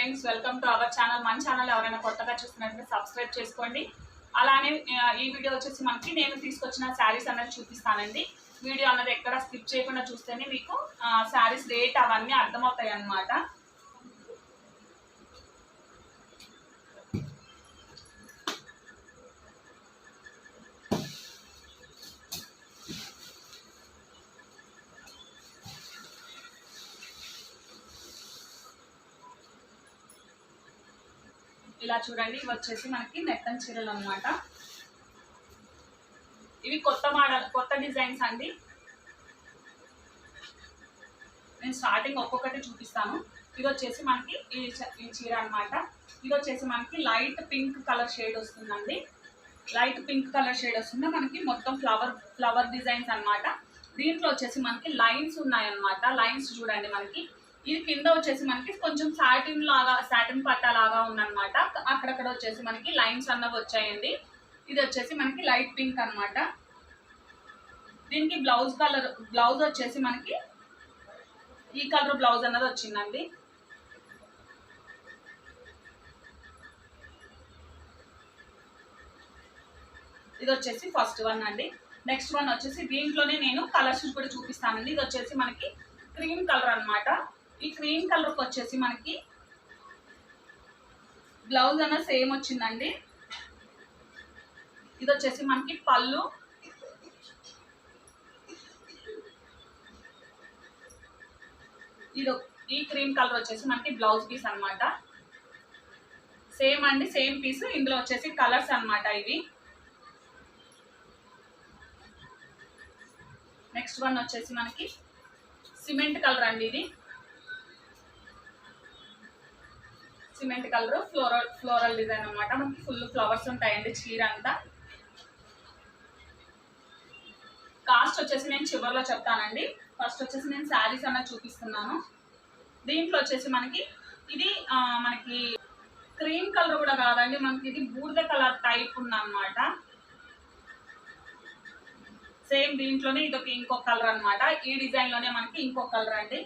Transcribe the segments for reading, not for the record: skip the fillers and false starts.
Friends, welcome to our channel. మన channel ఎవరైనా కొత్తగా చూస్తున్నట్లయితే సబ్స్క్రైబ్ చేసుకోండి. అలానే ఈ వీడియో వచ్చేసి మనకి నేను తీసుకొచ్చిన శారీస్ అనేది చూపిస్తానండి. వీడియో అన్నది ఎక్కడ స్కిప్ చేయకుండా చూస్తేనే మీకు శారీస్ రేట్ అవన్నీ అర్థమవుతాయి అన్నమాట. ఇలా చూడండి, ఇవి వచ్చేసి మనకి నెట్టన్ చీరలు అన్నమాట. ఇవి కొత్త మోడల్, కొత్త డిజైన్స్ అండి. నేను స్టార్టింగ్ ఒక్కొక్కటి చూపిస్తాను. ఇది వచ్చేసి మనకి ఈ చీర అన్నమాట. ఇది వచ్చేసి మనకి లైట్ పింక్ కలర్ షేడ్ వస్తుందండి. లైట్ పింక్ కలర్ షేడ్ వస్తుంది. మనకి మొత్తం ఫ్లవర్ డిజైన్స్ అన్నమాట. దీంట్లో వచ్చేసి మనకి లైన్స్ ఉన్నాయన్నమాట. లైన్స్ చూడండి, మనకి ఇది కింద వచ్చేసి మనకి కొంచెం సాటిన్ పట్టా లాగా ఉందన్నమాట. అక్కడక్కడ వచ్చేసి మనకి లైన్స్ అన్నవి వచ్చాయండి. ఇది వచ్చేసి మనకి లైట్ పింక్ అన్నమాట. దీనికి బ్లౌజ్ వచ్చేసి మనకి ఈ కలర్ బ్లౌజ్ అన్నది వచ్చిందండి. ఇది వచ్చేసి ఫస్ట్ వన్ అండి. నెక్స్ట్ వన్ వచ్చేసి దీంట్లోనే నేను కలర్స్ కూడా చూపిస్తానండి. ఇది వచ్చేసి మనకి క్రీమ్ కలర్ అన్నమాట. ఈ క్రీమ్ కలర్కి వచ్చేసి మనకి బ్లౌజ్ అన్న సేమ్ వచ్చిందండి. ఇది వచ్చేసి మనకి పళ్ళు, ఈ క్రీమ్ కలర్ వచ్చేసి మనకి బ్లౌజ్ పీస్ అన్నమాట. సేమ్ అండి, సేమ్ పీస్. ఇందులో వచ్చేసి కలర్స్ అన్నమాట ఇవి. నెక్స్ట్ వన్ వచ్చేసి మనకి సిమెంట్ కలర్ అండి. ఇది సిమెంట్ కలర్ ఫ్లోరల్ డిజైన్ అన్నమాట. మనకి ఫుల్ ఫ్లవర్స్ ఉంటాయండి చీర అంతా. కాస్ట్ వచ్చేసి నేను చివరిలో చెప్తానండి. ఫస్ట్ వచ్చేసి నేను శారీస్ అన్నది చూపిస్తున్నాను. దీంట్లో వచ్చేసి మనకి ఇది మనకి క్రీమ్ కలర్ కూడా కాదండి, మనకి ఇది బూడిద కలర్ టైప్ ఉందన్నమాట. సేమ్ దీంట్లోనే ఇదొక ఇంకొక కలర్ అన్నమాట. ఈ డిజైన్ లోనే మనకి ఇంకొక కలర్ అండి.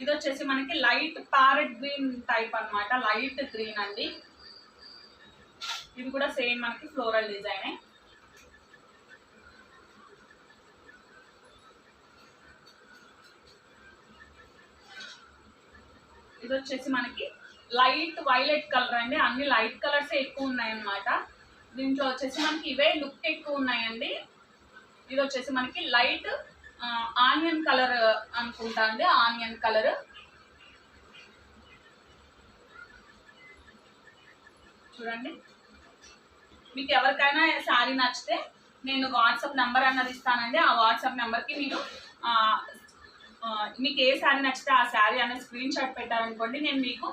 ఇది వచ్చేసి మనకి లైట్ ప్యారెట్ గ్రీన్ టైప్ అన్నమాట. లైట్ గ్రీన్ అండి. ఇది కూడా సేమ్ మనకి ఫ్లోరల్ డిజైనే. ఇది వచ్చేసి మనకి లైట్ వైలెట్ కలర్ అండి. అన్ని లైట్ కలర్స్ ఎక్కువ ఉన్నాయన్నమాట. దీంట్లో వచ్చేసి మనకి ఇవే లుక్ ఎక్కువ ఉన్నాయండి. ఇది వచ్చేసి మనకి లైట్ ఆనియన్ కలర్ అనుకుంటా అండి. ఆనియన్ కలర్ చూడండి. మీకు ఎవరికైనా శారీ నచ్చితే నేను వాట్సాప్ నెంబర్ అన్నది ఇస్తానండి. ఆ వాట్సాప్ నెంబర్కి మీరు మీకు ఏ శారీ నచ్చితే ఆ శారీ అన్నది స్క్రీన్ షాట్ పెట్టారనుకోండి, నేను మీకు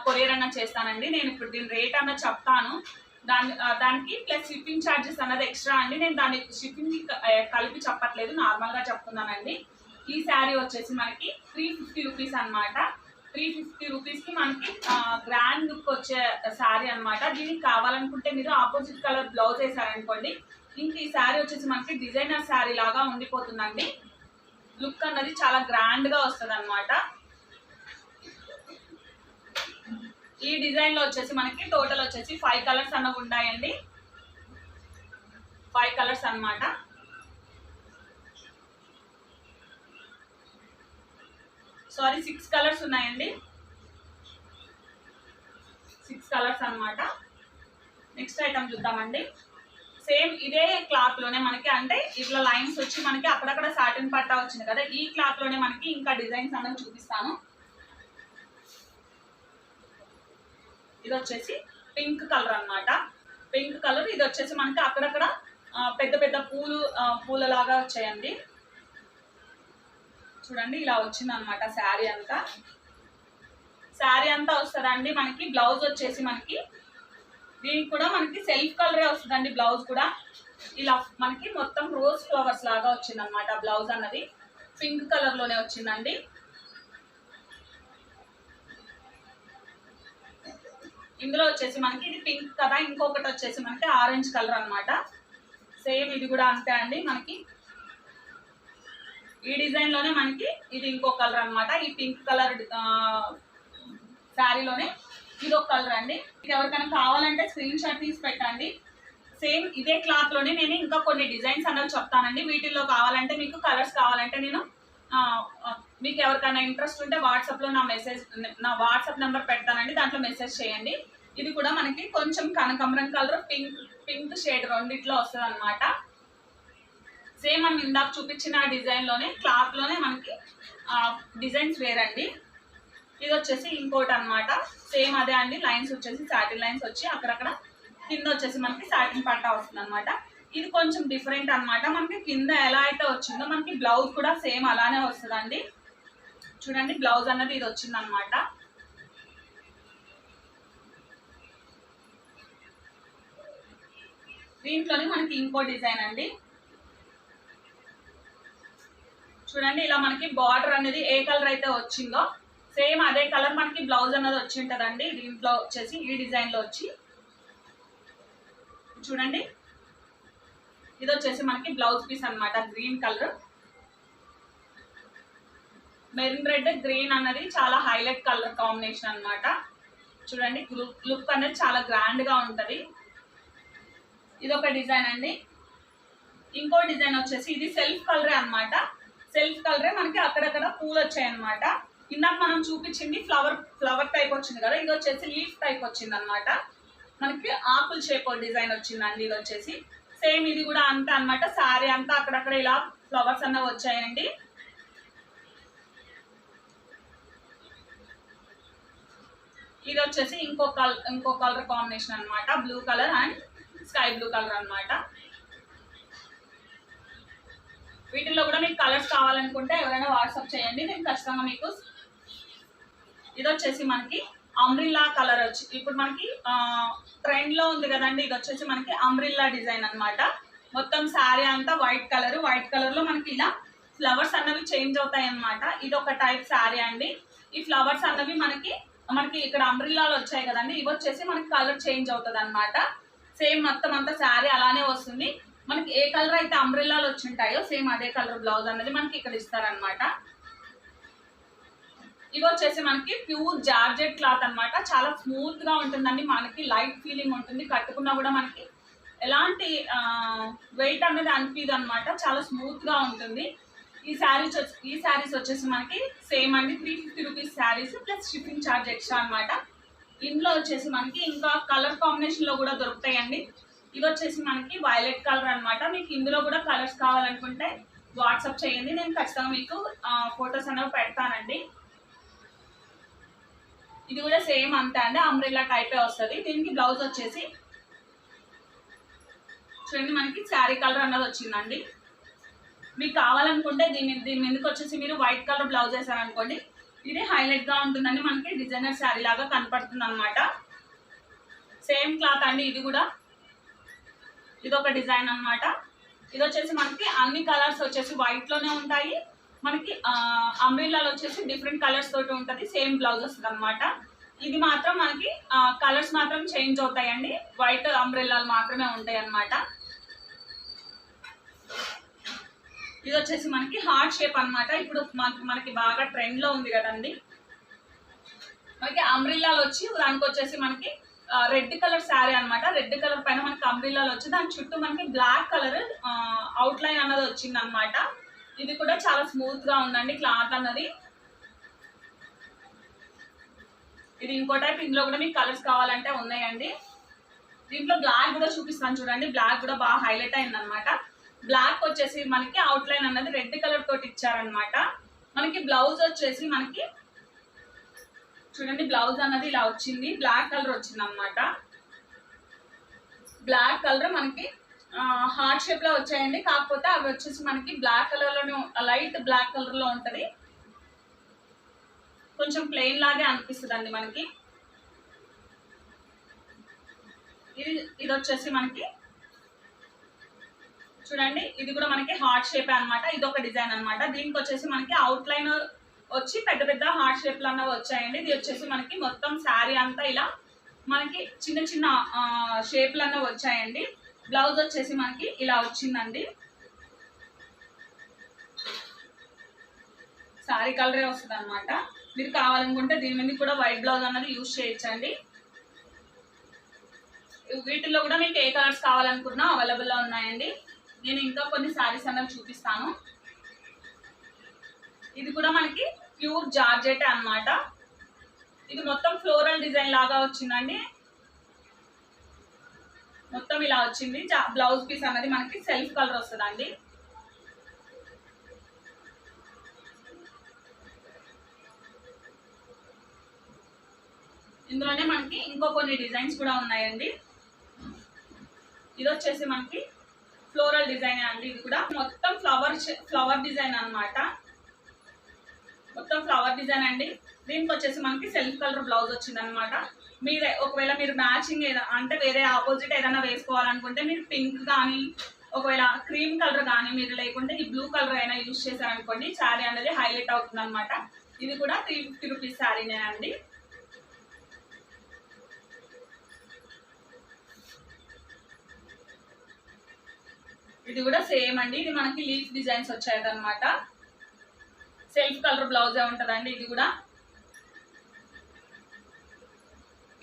కొరియర్ అన్నది చేస్తానండి. నేను ఇప్పుడు దీని రేట్ అన్నది చెప్తాను. దానికి ప్లస్ షిప్పింగ్ ఛార్జెస్ అన్నది ఎక్స్ట్రా అండి. నేను దాని షిప్పింగ్ కలిపి చెప్పట్లేదు, నార్మల్గా చెప్తున్నానండి. ఈ శారీ వచ్చేసి మనకి 350 రూపీస్ అనమాట. 350 రూపీస్కి మనకి గ్రాండ్ లుక్ వచ్చే శారీ అనమాట. దీనికి కావాలనుకుంటే మీరు ఆపోజిట్ కలర్ బ్లౌజ్ వేసారనుకోండి, ఇంక ఈ శారీ వచ్చేసి మనకి డిజైనర్ శారీ లాగా ఉండిపోతుందండి. లుక్ అన్నది చాలా గ్రాండ్గా వస్తుంది అనమాట. ఈ డిజైన్లో వచ్చేసి మనకి టోటల్ వచ్చేసి 5 కలర్స్ అన్నవి ఉన్నాయండి. 5 కలర్స్ అన్నమాట. సారీ 6 కలర్స్ ఉన్నాయండి. 6 కలర్స్ అన్నమాట. నెక్స్ట్ ఐటమ్ చూద్దామండి. సేమ్ ఇదే క్లాత్ లోనే మనకి, అంటే ఇట్లా లైన్స్ వచ్చి మనకి అక్కడక్కడ సాటిన్ పట్టా వచ్చింది కదా, ఈ క్లాత్ లోనే మనకి ఇంకా డిజైన్స్ అన్నవి చూపిస్తాను. ఇది వచ్చేసి పింక్ కలర్ అన్నమాట. Pink colour. ఇది వచ్చేసి మనకి అక్కడక్కడ పెద్ద పెద్ద పూలలాగా వచ్చాయండి. చూడండి, ఇలా వచ్చింది అనమాట శారీ అంతా. శారీ అంతా వస్తుందండి. మనకి బ్లౌజ్ వచ్చేసి మనకి దీనికి కూడా మనకి సెల్ఫ్ కలరే వస్తుందండి. బ్లౌజ్ కూడా ఇలా మనకి మొత్తం రోజ్ ఫ్లవర్స్ లాగా వచ్చింది అనమాట. బ్లౌజ్ అన్నది పింక్ కలర్ లోనే వచ్చిందండి. ఇందులో వచ్చేసి మనకి ఇది పింక్ కదా, ఇంకొకటి వచ్చేసి మనకి ఆరెంజ్ కలర్ అన్నమాట. సేమ్ ఇది కూడా అంతే అండి. మనకి ఈ డిజైన్ లోనే మనకి ఇది ఇంకో కలర్ అన్నమాట. ఈ పింక్ కలర్ శారీలోనే ఇది ఒక కలర్ అండి. ఇది ఎవరికైనా కావాలంటే స్క్రీన్ షాట్ తీసి పెట్టండి. సేమ్ ఇదే క్లాత్ లోనే నేను ఇంకా కొన్ని డిజైన్స్ అన్నవి చెప్తానండి. వీటిల్లో కావాలంటే మీకు కలర్స్ కావాలంటే నేను మీకు ఎవరికైనా ఇంట్రెస్ట్ ఉంటే వాట్సాప్లో నా వాట్సాప్ నెంబర్ పెడతానండి, దాంట్లో మెసేజ్ చేయండి. ఇది కూడా మనకి కొంచెం కనకాంబరం కలర్ పింక్ షేడ్ రెండిట్లో వస్తుంది అనమాట. సేమ్ మనం ఇందాక చూపించిన డిజైన్ లోనే క్లాత్ లోనే మనకి డిజైన్స్ వేరండి. ఇది వచ్చేసి ఇంకోటి అనమాట. సేమ్ అదే అండి, లైన్స్ వచ్చేసి సాటిన్ లైన్స్ వచ్చి అక్కడక్కడ కింద వచ్చేసి మనకి సాటిన్ పట్టా వస్తుంది అనమాట. ఇది కొంచెం డిఫరెంట్ అనమాట. మనకి కింద ఎలా అయితే వచ్చిందో మనకి బ్లౌజ్ కూడా సేమ్ అలానే వస్తుందండి. చూడండి బ్లౌజ్ అన్నది ఇది వచ్చింది అనమాట. దీంట్లోనే మనకి ఇంకో డిజైన్ అండి. చూడండి ఇలా మనకి బార్డర్ అనేది ఏ కలర్ అయితే వచ్చిందో సేమ్ అదే కలర్ మనకి బ్లౌజ్ అన్నది వచ్చి ఉంటుందండి. దీంట్లో వచ్చేసి ఈ డిజైన్ లో వచ్చి చూడండి ఇది వచ్చేసి మనకి బ్లౌజ్ పీస్ అన్నమాట. Green colour, maroon red green అన్నది చాలా హైలైట్ కలర్ కాంబినేషన్ అన్నమాట. చూడండి లుక్ అనేది చాలా గ్రాండ్ గా ఉంటది. ఇది ఒక డిజైన్ అండి. ఇంకో డిజైన్ వచ్చేసి ఇది సెల్ఫ్ కలరే అన్నమాట. సెల్ఫ్ కలరే మనకి అక్కడక్కడ పూలు వచ్చాయి అనమాట. ఇందాక మనం చూపించింది ఫ్లవర్ టైప్ వచ్చింది కదా, ఇది వచ్చేసి లీఫ్ టైప్ వచ్చింది అనమాట. మనకి ఆకుల్ షేప్ డిజైన్ వచ్చిందండి. ఇది వచ్చేసి సేమ్ ఇది కూడా అంతే అనమాట. శారీ అంతా అక్కడక్కడ ఇలా ఫ్లవర్స్ అన్నవి వచ్చాయండి. ఇది వచ్చేసి ఇంకో కలర్ కాంబినేషన్ అనమాట. Blue colour and sky blue colour అనమాట. వీటిల్లో కూడా మీకు కలర్స్ కావాలనుకుంటే ఎవరైనా వాట్సాప్ చేయండి, నేను ఖచ్చితంగా మీకు. ఇది వచ్చేసి మనకి అంబ్రిల్లా కలర్ వచ్చి ఇప్పుడు మనకి ట్రెండ్ లో ఉంది కదండి. ఇది వచ్చేసి మనకి అంబ్రిల్లా డిజైన్ అనమాట. మొత్తం శారీ అంతా వైట్ కలర్ లో మనకి ఇలా ఫ్లవర్స్ అన్నవి చేంజ్ అవుతాయి అనమాట. ఇది ఒక టైప్ శారీ అండి. ఈ ఫ్లవర్స్ అన్నవి మనకి ఇక్కడ అంబ్రిల్లాలు వచ్చాయి కదండి, ఇవి వచ్చేసి మనకి కలర్ చేంజ్ అవుతుంది అనమాట. సేమ్ మొత్తం అంతా శారీ అలానే వస్తుంది. మనకి ఏ కలర్ అయితే అంబ్రిల్లాలు వచ్చి ఉంటాయో సేమ్ అదే కలర్ బ్లౌజ్ అనేది మనకి ఇక్కడ ఇస్తారనమాట. ఇవి వచ్చేసి మనకి ప్యూర్ జార్జెట్ క్లాత్ అనమాట. చాలా స్మూత్ గా ఉంటుందండి, మనకి లైట్ ఫీలింగ్ ఉంటుంది. కట్టుకున్నా కూడా మనకి ఎలాంటి వెయిట్ అనేది అనిపిదు అనమాట. చాలా స్మూత్ గా ఉంటుంది. ఈ శారీస్ వచ్చేసి మనకి సేమ్ అండి 350 rupees saris plus shipping charge extra అనమాట. ఇందులో వచ్చేసి మనకి ఇంకా కలర్ కాంబినేషన్ లో కూడా దొరుకుతాయండి. ఇది వచ్చేసి మనకి వైలెట్ కలర్ అనమాట. మీకు ఇందులో కూడా కలర్స్ కావాలనుకుంటే వాట్సాప్ చేయండి, నేను ఖచ్చితంగా మీకు ఫొటోస్ అనేవి పెడతానండి. ఇది కూడా సేమ్ అంతే అండి, అంబ్రెల్లా టైపే వస్తుంది. దీనికి బ్లౌజ్ వచ్చేసి చూడండి మనకి శారీ కలర్ అన్నది వచ్చిందండి. మీకు కావాలనుకుంటే దీని మీదకి వచ్చేసి మీరు వైట్ కలర్ బ్లౌజ్ వేసారనుకోండి, ఇది హైలైట్ గా ఉంటుందండి. మనకి డిజైనర్ శారీ లాగా కనపడుతుంది అనమాట. సేమ్ క్లాత్ అండి. ఇది కూడా ఇది ఒక డిజైన్ అనమాట. ఇది వచ్చేసి మనకి అన్ని కలర్స్ వచ్చేసి వైట్ లోనే ఉంటాయి. మనకి అంబ్రెల్లాలు వచ్చేసి డిఫరెంట్ కలర్స్ తోటి ఉంటుంది. సేమ్ బ్లౌజ్ వస్తుంది అనమాట. ఇది మాత్రం మనకి కలర్స్ మాత్రం చేంజ్ అవుతాయండి. వైట్ అంబ్రెల్లాలు మాత్రమే ఉంటాయి అన్నమాట. ఇది వచ్చేసి మనకి హార్ట్ షేప్ అన్నమాట. ఇప్పుడు మనకి బాగా ట్రెండ్ లో ఉంది కదండి. మనకి అంబ్రెల్లాలు వచ్చి దానికి వచ్చేసి మనకి రెడ్ కలర్ శారీ అన్నమాట. రెడ్ కలర్ పైన మనకి అంబ్రెల్లాలు వచ్చి దాని చుట్టూ మనకి బ్లాక్ కలర్ అవుట్ లైన్ అన్నది వచ్చింది అనమాట. ఇది కూడా చాలా స్మూత్ గా ఉందండి క్లాత్ అన్నది. ఇది ఇంకో టైప్. ఇందులో కూడా మీకు కలర్స్ కావాలంటే ఉన్నాయండి. దీంట్లో బ్లాక్ కూడా చూపిస్తాను చూడండి. బ్లాక్ కూడా బాగా హైలైట్ అయింది అనమాట. బ్లాక్ వచ్చేసి మనకి అవుట్ లైన్ అన్నది రెడ్ కలర్ తోటి ఇచ్చారనమాట. మనకి బ్లౌజ్ వచ్చేసి మనకి చూడండి బ్లౌజ్ అన్నది ఇలా వచ్చింది, బ్లాక్ కలర్ వచ్చింది అనమాట. బ్లాక్ కలర్ మనకి హార్ట్ షేప్ లో వచ్చాయండి. కాకపోతే అవి వచ్చేసి మనకి బ్లాక్ కలర్ లోనే, లైట్ బ్లాక్ కలర్ లో ఉంటది. కొంచెం ప్లెయిన్ లాగే అనిపిస్తుంది అండి మనకి. ఇది వచ్చేసి మనకి చూడండి ఇది కూడా మనకి హార్ట్ షేప్ అన్నమాట. ఇది ఒక డిజైన్ అన్నమాట. దీనికి వచ్చేసి మనకి అవుట్ లైన్ వచ్చి పెద్ద పెద్ద హార్ట్ షేప్లు అన్నవి వచ్చాయండి. ఇది వచ్చేసి మనకి మొత్తం శారీ అంతా ఇలా మనకి చిన్న చిన్న షేప్లు అన్నవి వచ్చాయండి. బ్లౌజ్ వచ్చేసి మనకి ఇలా వచ్చిందండి. శారీ కలరే వస్తుంది అనమాట. మీరు కావాలనుకుంటే దీని మీద కూడా వైట్ బ్లౌజ్ అన్నది యూజ్ చేయొచ్చండి. వీటిల్లో కూడా మీకు ఏ కలర్స్ కావాలనుకున్నా అవైలబుల్లో ఉన్నాయండి. నేను ఇంకా కొన్ని శారీస్ అన్నది చూపిస్తాను. ఇది కూడా మనకి ప్యూర్ జార్జెట్ అన్నమాట. ఇది మొత్తం ఫ్లోరల్ డిజైన్ లాగా వచ్చిందండి. మొత్తం ఇలా వచ్చింది. బ్లౌజ్ పీస్ అన్నది మనకి సెల్ఫ్ కలర్ వస్తుందండి. ఇందులోనే మనకి ఇంకో కొన్ని డిజైన్స్ కూడా ఉన్నాయండి. ఇది వచ్చేసి మనకి ఫ్లోరల్ డిజైన్ అండి. ఇది కూడా మొత్తం ఫ్లవర్ డిజైన్ అన్నమాట. మొత్తం ఫ్లవర్ డిజైన్ అండి. దీనికి వచ్చేసి మనకి సెల్ఫ్ కలర్ బ్లౌజ్ వచ్చింది అనమాట. మీరే ఒకవేళ మీరు మ్యాచింగ్ అంటే వేరే ఆపోజిట్ ఏదైనా వేసుకోవాలనుకుంటే మీరు పింక్ కానీ ఒకవేళ క్రీమ్ కలర్ కానీ మీరు లేకుంటే ఈ బ్లూ కలర్ అయినా యూజ్ చేశారనుకోండి శారీ అనేది హైలైట్ అవుతుంది అనమాట. ఇది కూడా 350 రూపీస్ శారీనే అండి. ఇది కూడా సేమ్ అండి. ఇది మనకి లీఫ్ డిజైన్స్ వచ్చాయి అనమాట. సెల్ఫ్ కలర్ బ్లౌజే ఉంటుందండి.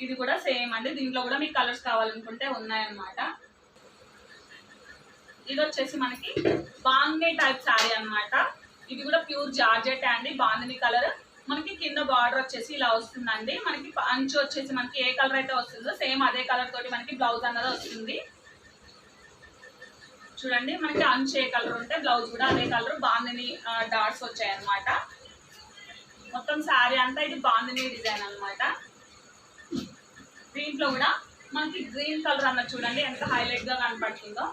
ఇది కూడా సేమ్ అండి. దీంట్లో కూడా మీకు కలర్స్ కావాలనుకుంటే ఉన్నాయన్నమాట. ఇది వచ్చేసి మనకి బాందిని టైప్ శారీ అనమాట. ఇది కూడా ప్యూర్ జార్జెట్ అండి. బాందిని కలర్ మనకి కింద బార్డర్ వచ్చేసి ఇలా వస్తుందండి. మనకి అంచు వచ్చేసి మనకి ఏ కలర్ అయితే వస్తుందో సేమ్ అదే కలర్ తోటి మనకి బ్లౌజ్ అన్నది వస్తుంది. చూడండి మనకి అంచు ఏ కలర్ ఉంటే బ్లౌజ్ కూడా అదే కలర్ బాందిని డాట్స్ వచ్చాయి అనమాట. మొత్తం శారీ అంతా ఇది బాందిని డిజైన్ అనమాట. దీంట్లో కూడా మనకి గ్రీన్ కలర్ అన్నది చూడండి ఎంత హైలైట్ గా కనపడుతుందో.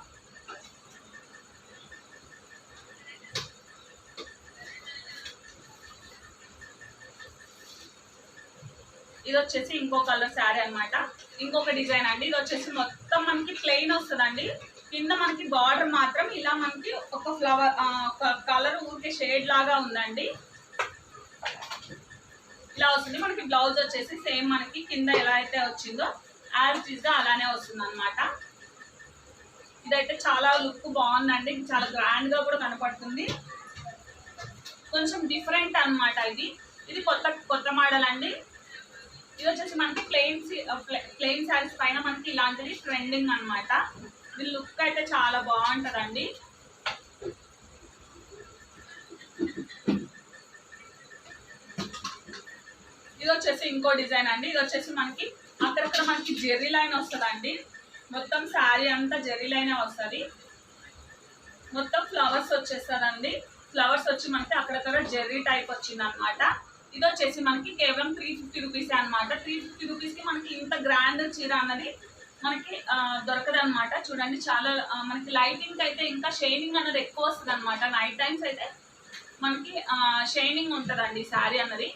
ఇది వచ్చేసి ఇంకో కలర్ శారీ అనమాట. ఇంకొక డిజైన్ అండి. ఇది వచ్చేసి మొత్తం మనకి ప్లెయిన్ వస్తుందండి. కింద మనకి బార్డర్ మాత్రం ఇలా మనకి ఒక ఫ్లవర్ ఒక కలర్ ఊరికే షేడ్ లాగా ఉందండి. ఇలా వస్తుంది. మనకి బ్లౌజ్ వచ్చేసి సేమ్ మనకి కింద ఎలా అయితే వచ్చిందో యాజ్ ఇట్ ఈస్ గా అలానే వస్తుంది అనమాట. ఇదైతే చాలా లుక్ బాగుందండి. చాలా గ్రాండ్ గా కూడా కనపడుతుంది. కొంచెం డిఫరెంట్ అనమాట. ఇది కొత్త మోడల్ అండి. ఇది వచ్చేసి మనకి ప్లెయిన్ శారీస్ పైన మనకి ఇలాంటిది ట్రెండింగ్ అనమాట. ఇది లుక్ అయితే చాలా బాగుంటదండి. ఇది వచ్చేసి ఇంకో డిజైన్ అండి. ఇది వచ్చేసి మనకి అక్కడక్కడ మనకి జెర్రీ లైన్ వస్తుందండి. మొత్తం శారీ అంతా జెర్రీ లైనే వస్తుంది. మొత్తం ఫ్లవర్స్ వచ్చేస్తుందండి. ఫ్లవర్స్ వచ్చి మనకి అక్కడక్కడ జెర్రీ టైప్ వచ్చింది అనమాట. ఇది వచ్చేసి మనకి కేవలం 350 రూపీస్ అనమాట. 350 రూపీస్కి మనకి ఇంత గ్రాండ్ చీర అన్నది మనకి దొరకదు అనమాట. చూడండి చాలా మనకి లైటింగ్ అయితే ఇంకా షైనింగ్ అన్నది ఎక్కువ వస్తుంది అనమాట. నైట్ టైమ్స్ అయితే మనకి షైనింగ్ ఉంటుందండి శారీ అన్నది.